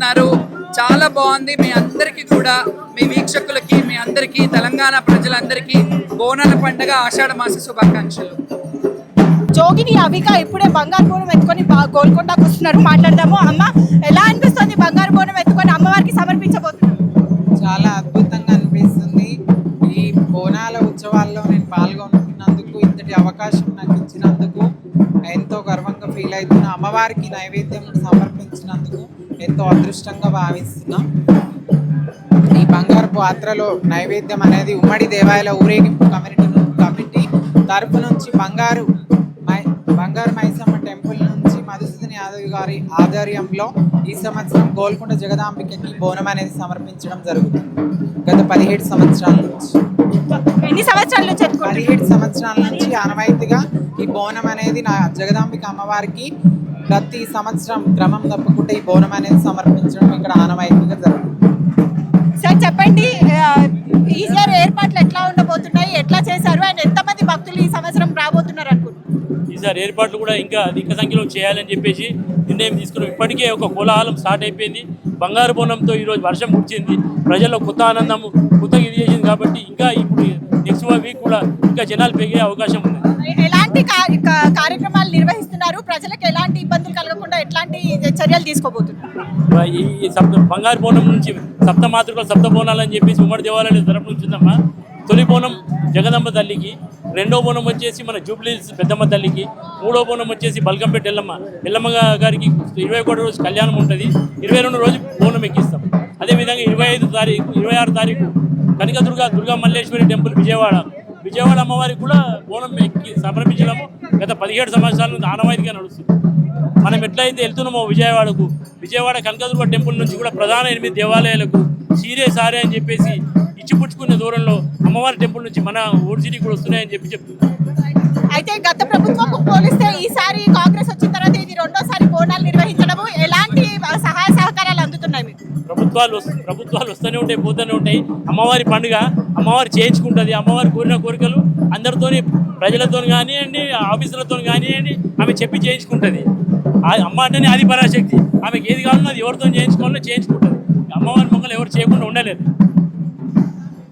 నిర్వహిస్తున్నారు. చాలా బాగుంది. మీ అందరికీ కూడా, మీ వీక్షకులకి, మీ అందరికీ, తెలంగాణ ప్రజలందరికీ బోనాల పండుగ ఆషాఢ మాస శుభాకాంక్షలు. జోగిని అవిక ఇప్పుడే బంగారు బోనం ఎత్తుకొని గోల్కొండకు వస్తున్నారు. మాట్లాడదాము. అమ్మ, ఎలా అనిపిస్తుంది బంగారు బోనం ఎత్తుకొని అమ్మవారికి సమర్పించబోతున్నారు? చాలా అద్భుతంగా అనిపిస్తుంది. ఈ బోనాల ఉత్సవాల్లో నేను పాల్గొంటున్నందుకు, ఇంతటి అవకాశం నాకు ఇచ్చినందుకు ఎంతో గర్వంగా ఫీల్ అవుతున్నా. అమ్మవారికి నైవేద్యం సమర్పించినందుకు ఎంతో అదృష్టంగా భావిస్తున్నాం. ఈ బంగారు పాత్రలో నైవేద్యం అనేది ఉమ్మడి దేవాలయ ఊరేగింపు కమిటీ తరపు నుంచి బంగారు మైసమ్మ టెంపుల్ నుంచి మధుసూదన్ యాదవ్ గారి ఆధ్వర్యంలో ఈ సంవత్సరం గోల్కొండ జగదాంబికకి బోనం అనేది సమర్పించడం జరుగుతుంది. గత 17 సంవత్సరాల నుంచి. ఎన్ని సంవత్సరాల నుంచి? 17 సంవత్సరాల నుంచి ఆనవాయితీగా ఈ బోనం అనేది నా జగదాంబిక అమ్మవారికి ప్రతి సంవత్సరం క్రమం తప్పకుండా ఈ బోనం అనేది సమర్పించడం ఇక్కడ ఆనవాయితీగా జరుగుతుంది. సార్ చెప్పండి, ఈసారి ఏర్పాట్లు ఎట్లా ఉండబోతున్నాయి, ఎట్లా చేశారు, అండ్ ఎంతమంది భక్తులు ఈ సంవత్సరం రాబోతున్నారు అనుకుంటున్నారు? ఈసారి ఏర్పాట్లు కూడా ఇంకా అధిక సంఖ్యలో చేయాలని చెప్పేసి నిర్ణయం తీసుకున్నాం. ఇప్పటికే ఒక కోలాహలం స్టార్ట్ అయిపోయింది. బంగారు బోనంతో ఈరోజు వర్షం వచ్చింది, ప్రజల్లో కొత్త ఆనందం కొత్తగా ఇది చేసింది. కాబట్టి ఇంకా ఇప్పుడు నెక్స్ట్ వీక్ కూడా ఇంకా జనాలు పెరిగే అవకాశం ఉంది. ఎలాంటి కార్యక్రమాలు నిర్వహిస్తున్నారు? ప్రజలకు ఎలాంటి ఇబ్బందులు కలగకుండా ఎట్లాంటి చర్యలు తీసుకోబోతున్నారు? ఈ బంగారు బోనం నుంచి సప్తమాతృకలు సప్త బోనాలు అని చెప్పేసి ఉమ్మడి దేవాలయాల తరపు నుంచి ఉందమ్మా. తొలి బోనం జగదమ్మ తల్లికి, రెండో బోనం వచ్చేసి మన జూబ్లీస్ పెద్దమ్మ తల్లికి, మూడో బోనం వచ్చేసి బల్కంపేట ఎల్లమ్మ గారికి 21 రోజు కళ్యాణం ఉంటుంది. 22 రోజు బోనం ఎక్కిస్తాం. అదేవిధంగా 26 తారీఖు దుర్గా మల్లేశ్వరి టెంపుల్ విజయవాడ అమ్మవారికి కూడా బోనం ఎక్కి సమర్పించడము గత 17 సంవత్సరాల నుంచి ఆనవాయితీగా నడుస్తుంది. మనం ఎట్లయితే వెళ్తున్నామో విజయవాడ కనకదుర్గ టెంపుల్ నుంచి కూడా ప్రధాన 8 దేవాలయాలకు సారే అని చెప్పేసి ఇచ్చిపుచ్చుకునే దూరంలో అమ్మవారి టెంపుల్ నుంచి మన ఊరు సిటీ కూడా వస్తున్నాయని చెప్తున్నారు. అయితే గత ప్రభుత్వం పోలిస్తే ఈసారి కాంగ్రెస్ వచ్చిన తర్వాత ఇది రెండోసారి బోనాలు నిర్వహించడము, ఎలాంటి సహాయ సహకారాలు అందుతున్నాయి మీకు? ప్రభుత్వాలు వస్తూనే ఉంటాయి, పోతూనే ఉంటాయి. అమ్మవారి పండుగ అమ్మవారు చేయించుకుంటుంది. అమ్మవారి కోరిన కోరికలు అందరితోని, ప్రజలతో కానివ్వండి, ఆఫీసులతో కానివ్వండి, ఆమె చెప్పి చేయించుకుంటుంది. అమ్మ అంటేనే ఆది పరాశక్తి. ఆమెకి ఏది కావాలన్నా అది ఎవరితో చేయించుకోవాలో చేయించుకుంటుంది. అమ్మవారి మొక్కలు ఎవరు చేయకుండా ఉండలేరు.